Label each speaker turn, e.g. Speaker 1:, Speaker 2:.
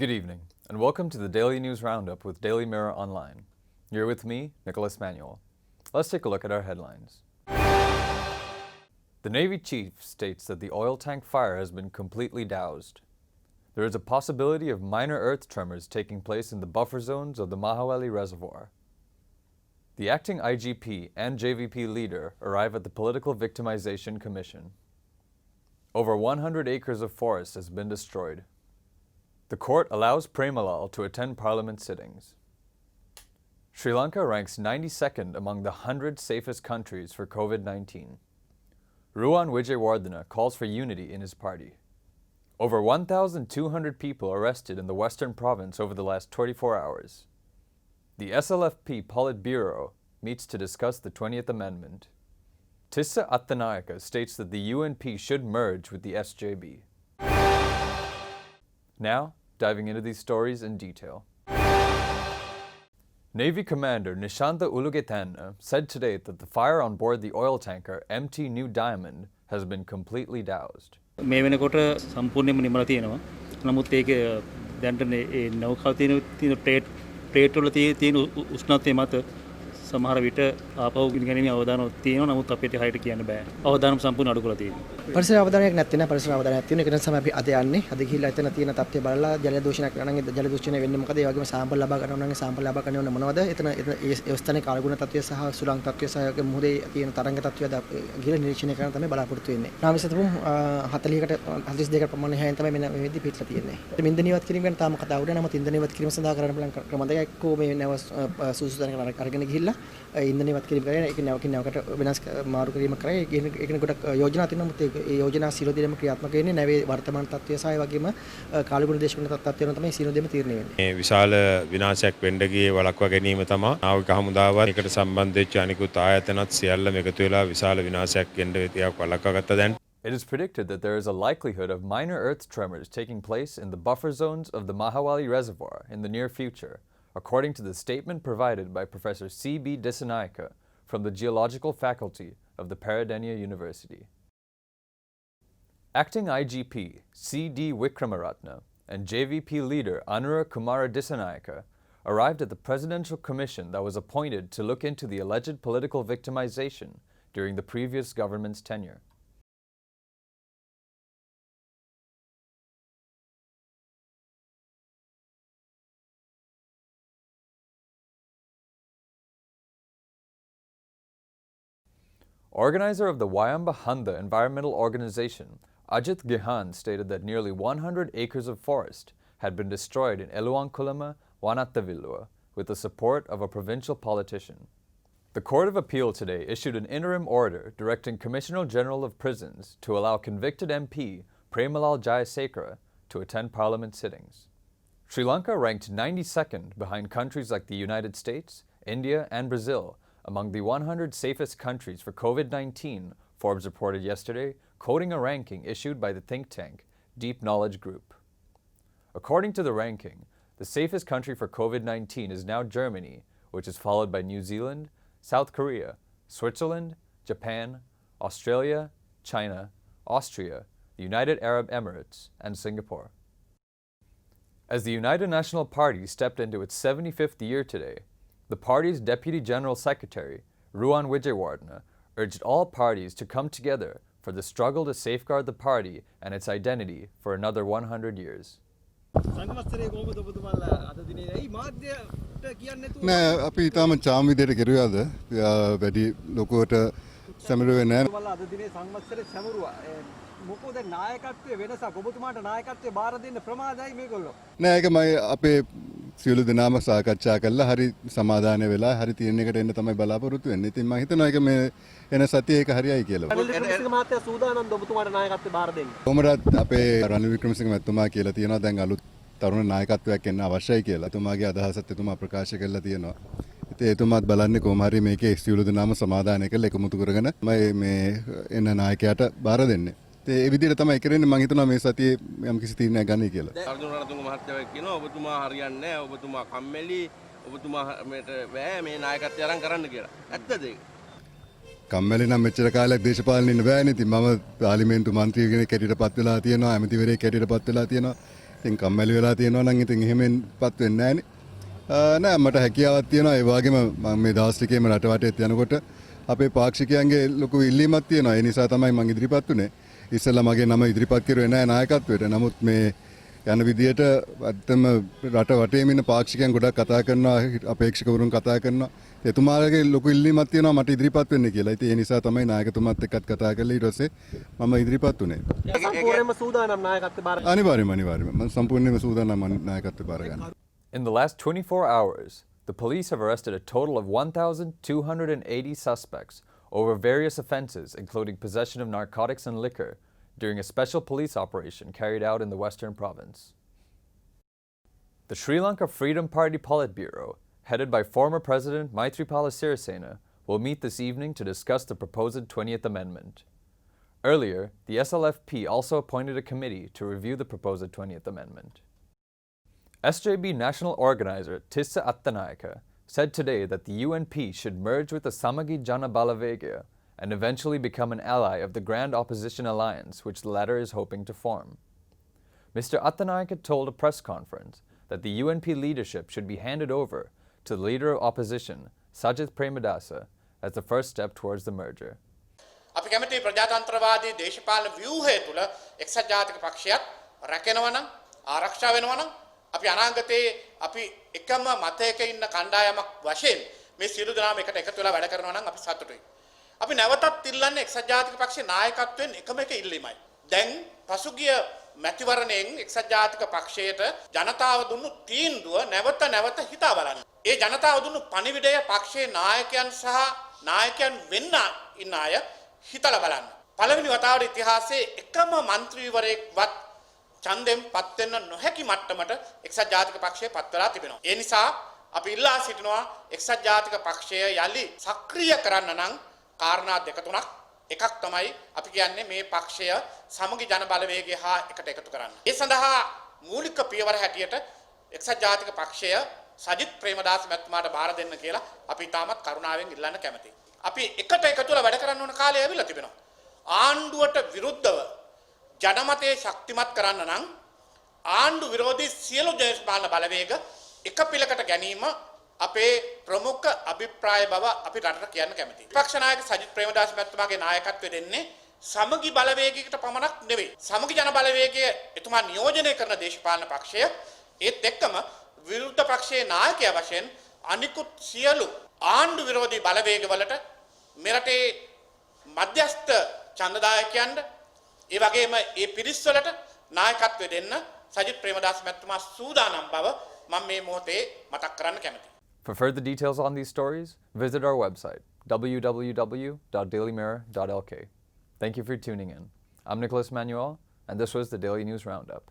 Speaker 1: Good evening, and welcome to the Daily News Roundup with Daily Mirror Online. You're with me, Nicholas Manuel. Let's take a look at our headlines. The Navy chief states that the oil tank fire has been completely doused. There is a possibility of minor earth tremors taking place in the buffer zones of the Mahaweli Reservoir. The acting IGP and JVP leader arrive at the Political Victimization Commission. Over 100 acres of forest has been destroyed. The court allows Premalal to attend parliament sittings. Sri Lanka ranks 92nd among the 100 safest countries for COVID-19. Ruwan Wijewardena calls for unity in his party. Over 1,200 people arrested in the western province over the last 24 hours. The SLFP Politburo meets to discuss the 20th Amendment. Tissa Attanayaka states that the UNP should merge with the SJB. Now, diving into these stories in detail. Navy Commander Nishanta Ulugetana said today that the fire on board the oil tanker MT New Diamond has been completely doused.
Speaker 2: මේ වෙනකොට සම්පූර්ණයෙන්ම නිමලා තියෙනවා. නමුත් ඒක දැන්ට නෞකාව තියෙන plate වල තියෙන උෂ්ණත්වය මත සමහර විට ආපහු ගෙනගැනීමේ අවදානමක් තියෙනවා. නමුත් අපිට හරියට කියන්න බෑ. අවදානම සම්පූර්ණ අඩු කරලා තියෙනවා.
Speaker 3: පරිසර අවධානයක් නැත්නම් පරිසර අවධානයක් තියෙන එක නිසා අපි අද යන්නේ. අද ගිහිල්ලා එතන තියෙන තත්ත්වය බලලා ජල දූෂණයක් කරනවා නම් ජල දූෂණය වෙන්නේ මොකද? ඒ වගේම සාම්පල් ලබා ගන්නවා නම් සාම්පල් ලබා ගන්න ඕන මොනවද? එතන ඒ ස්ථානයේ කාලගුණ තත්ත්වය සහ සුළං තත්ත්වය සහ මුහුදේ තියෙන තරංග තත්ත්වය ගිහිල්ලා නිරීක්ෂණය කරන්න තමයි බලාපොරොත්තු වෙන්නේ. නාමිසතුම් 40කට 42කට පමණ හැයෙන් තමයි මේ වෙද්දි පිටලා තියෙන්නේ. ඉන්ධන ඉවත් කිරීම ගැන තාම කතා වුණා. නමුත් ඉන්ධන ඉවත් කිරීම සඳහා කරන්න බලන ක්‍රම දෙකක් කො මේ නැව සුසුසුතනක අරගෙන ගිහිල්ලා ඉන්ධන ඉවත් කිරීම කරගෙන ඒක නැවකට වෙනස් මාරු කිරීම කරා. ඒක ගොඩක් යෝජනා තියෙනවා. නමුත් ඒ යෝජනා සියලු දෙයක්ම ක්‍රියාත්මක වෙන්නේ නැවේ වර්තමාන තත්ත්වය සහ ඒ වගේම කාලගුණ දේශගුණ තත්ත්වය වෙන තමයි සියලු දෙයක්ම තීරණය වෙන්නේ.
Speaker 4: මේ විශාල විනාශයක් වෙන්න ගියේ වළක්වා ගැනීම තමයි නාවික හමුදාවත් එකට සම්බන්ධ වෙච්ච අනිකුත් ආයතනත් සියල්ලම එකතු වෙලා විශාල විනාශයක් වෙන්න තියක් වළක්වා ගත්තා දැන්.
Speaker 1: It is predicted that there is a likelihood of minor earth tremors taking place in the buffer zones of the Mahaweli Reservoir in the near future, according to the statement provided by Professor C.B. Dissanayake from the Geological Faculty of the Peradeniya University. Acting IGP C.D. Wickramaratne and JVP leader Anura Kumara Dissanayake arrived at the Presidential Commission that was appointed to look into the alleged political victimization during the previous government's tenure. Organizer of the Wayamba Handa Environmental Organization, Ajit Gihan, stated that nearly 100 acres of forest had been destroyed in Eluwankulama, Wanattavilua, with the support of a provincial politician. The Court of Appeal today issued an interim order directing Commissioner General of Prisons to allow convicted MP Premalal Jayasekara to attend parliament sittings. Sri Lanka ranked 92nd behind countries like the United States, India, and Brazil among the 100 safest countries for COVID-19, Forbes reported yesterday, quoting a ranking issued by the think tank Deep Knowledge Group. According to the ranking, the safest country for COVID-19 is now Germany, which is followed by New Zealand, South Korea, Switzerland, Japan, Australia, China, Austria, the United Arab Emirates, and Singapore. As the United National Party stepped into its 75th year today, the party's Deputy General Secretary, Ruwan Wijewardena, urged all parties to come together for the struggle to safeguard the party and its identity for another 100 years.
Speaker 5: නෑ අපි ඊටම චාම් විදියට කෙරුවාද වැඩි ලොකුවට සැමරුවේ නෑ
Speaker 6: අද දිනේ සංවත්සරේ සැමරුවා මොකද නායකත්වයේ වෙනසක් ඔබතුමාට නායකත්වයේ බාර දෙන්න ප්‍රමාදයි මේගොල්ලෝ
Speaker 5: නෑ ඒක මම අපේ සියලු දෙනාම සාකච්ඡා කළා හරි සමාදානය වෙලා හරි තීරණයකට එන්න තමයි බලාපොරොත්තු වෙන්නේ. ඉතින් මම හිතනවා ඒක මේ එන සතියේ ඒක හරියයි කියලා.
Speaker 6: රනිල් වික්‍රමසිංහ මහත්තයා සූදානම්ද ඔබතුමාට නායකත්වයේ බාර දෙන්න?
Speaker 5: කොහොමද අපේ රනිල් වික්‍රමසිංහ මහත්මයා කියලා තියෙනවා දැන් අලුත් තරුණ නායකත්වයක් එන්න අවශ්‍යයි කියලා. එතුමාගේ අදහසත් එතුමා ප්‍රකාශ කළා තියෙනවා. ඉතින් එතුමාත් බලන්නේ කොහොම හරි මේකේ සියලු දෙනාම සමාදානය කරලා එකමුතු කරගෙන මේ එන නායකයාට බාර දෙන්නේ. ඒ විදිහට තමයි කරන්නේ මම හිතනවා මේ සතියේ යම් කිසි තීරණයක් ගන්නයි කියලා.
Speaker 7: අර්ජුන රණතුංග මහත්තයා කියනවා ඔබතුමා හරියන්නේ නැහැ ඔබතුමා කම්මැලි ඔබතුමා බෑ මේ නායකත්වය අරන් කරන්න කියලා. ඇත්තද ඒක?
Speaker 5: කම්මැලි නම් මෙච්චර කාලයක් දේශපාලනේ ඉන්න බෑනේ. ඉතින් මම පාර්ලිමේන්තු මන්ත්‍රී කෙනෙක් හැටියට පත් වෙලා තියෙනවා, ඇමතිවරයෙක් හැටියට පත් වෙලා තියෙනවා. ඉතින් කම්මැලි වෙලා තියෙනවා නම් ඉතින් එහෙමෙන්පත් වෙන්නේ නැහනේ. නෑ මට හැකියාවක් තියෙනවා. ඒ වගේම මම මේ දවස් ටිකේම රට වටේත් යනකොට අපේ පාක්ෂිකයන්ගේ ලොකු ඉල්ලීමක් තියෙනවා. ඒ නිසා තමයි මම ඉදිරිපත් වුනේ. ඉස්සෙල්ලා මගේ නම ඉදිරිපත් කරුවේ නෑ නායකත්වයට. නමුත් මේ යන විදියට ඇත්තම රට වටේම ඉන්න පාක්ෂිකයන් ගොඩක් කතා කරනවා, අපේක්ෂකවරුන් කතා කරනවා. එතුමාගේ ලොකු ඉල්ලීමක් තියෙනවා මට ඉදිරිපත් වෙන්න කියලා. ඉතින් ඒ නිසා තමයි නායකතුමාත් එක්කත් කතා කරලා ඊට පස්සේ මම ඉදිරිපත් වුනේ.
Speaker 6: සම්පූර්ණයෙන්ම සූදානම් නායකත්වය බාර
Speaker 5: අනිවාර්යයෙන්ම මම සම්පූර්ණයෙන්ම සූදානම් නායකත්වය බාර ගන්න.
Speaker 1: In the last 24 hours, the police have arrested a total of 1,280 suspects over various offenses, including possession of narcotics and liquor, during a special police operation carried out in the Western Province. The Sri Lanka Freedom Party Politburo, headed by former President Maithripala Sirisena, will meet this evening to discuss the proposed 20th Amendment. Earlier, the SLFP also appointed a committee to review the proposed 20th Amendment. SJB national organizer Tissa Attanayaka said today that the UNP should merge with the Samagi Jana Balavegaya and eventually become an ally of the Grand Opposition Alliance, which the latter is hoping to form. Mr. Attanayaka told a press conference that the UNP leadership should be handed over to the leader of opposition, Sajith Premadasa, as the first step towards the merger.
Speaker 8: අපි කැමති ප්‍රජාතන්ත්‍රවාදී දේශපාලන ව්‍යුහය තුළ එක්සත් ජාතික පක්ෂයත් රැකෙනවා නම් ආරක්ෂා වෙනවා නම් අපි අනාගතයේ අපි එකම මතයක ඉන්න කණ්ඩායමක් වශයෙන් මේ සියලු දෙනාම එකට එකතු වෙලා වැඩ කරනවා නම් අපි සතුටුයි. අපි නැවතත් ඉල්ලන්නේ එක්සත් ජාතික පක්ෂයේ නායකත්වයෙන් එකම එක ඉල්ලීමයි. දැන් පසුගිය මැතිවරණයෙන් එක්සත් ජාතික පක්ෂයට ජනතාව දුන්නු තීන්දුව නැවත හිතා බලන්න. ඒ ජනතාව දුන්නු පණිවිඩය පක්ෂයේ නායකයන් සහ නායකයන් වෙන්න ඉන්න අය හිතලා බලන්න. පළවෙනි වතාවට ඉතිහාසයේ එකම മന്ത്രിවරයෙක්වත් ඡන්දෙන් පත් වෙන්න නොහැකි මට්ටමට එක්සත් ජාතික පක්ෂය පත් වෙලා තිබෙනවා. ඒ නිසා අපි ඉල්ලා සිටිනවා එක්සත් ජාතික පක්ෂය යලි සක්‍රිය කරන්න නම් කාරණා දෙක තුනක්. එකක් තමයි අපි කියන්නේ මේ පක්ෂය සමගි ජන බලවේගය හා එකට එකතු කරන්න. ඒ සඳහා මූලික පියවර හැටියට එක්සත් ජාතික පක්ෂය සජිත් ප්‍රේමදාස මැතිතුමාට බාර දෙන්න කියලා අපි තාමත් කරුණාවෙන් ඉල්ලන්න කැමතියි. අපි එකට එකතු වෙලා වැඩ කරන්න ඕන කාලය ඇවිල්ලා තිබෙනවා. ආණ්ඩුවට විරුද්ධව ජනමතය ශක්තිමත් කරන්න නම් ආණ්ඩු විරෝධී සියලු දේශපාලන බලවේග එක පිළකට ගැනීම අපේ ප්‍රමුඛ අභිප්‍රාය බව අපි රටට කියන්න කැමතියි. විපක්ෂ නායක සජිත් ප්‍රේමදාස මැතිතුමාගේ නායකත්වය දෙන්නේ සමගි බලවේගයකට පමණක් නෙවෙයි. සමගි ජන බලවේගය එතුමා නියෝජනය කරන දේශපාලන පක්ෂය ඒත් එක්කම විරුද්ධ පක්ෂයේ නායකයා වශයෙන් අනිකුත් සියලු ආණ්ඩු විරෝධී බලවේගවලට මෙරටේ මධ්‍යස්ථ ඡන්දදායකයන්ට ඒ වගේම ඒ පිරිස් වලට නායකත්වය දෙන්න සජිත් ප්‍රේමදාස මැතිතුමා සූදානම් බව මම මේ මොහොතේ මතක් කරන්න කැමතියි.
Speaker 1: For further details on these stories, visit our website, www.dailymirror.lk. Thank you for tuning in. I'm Nicholas Manuel, and this was the Daily News Roundup.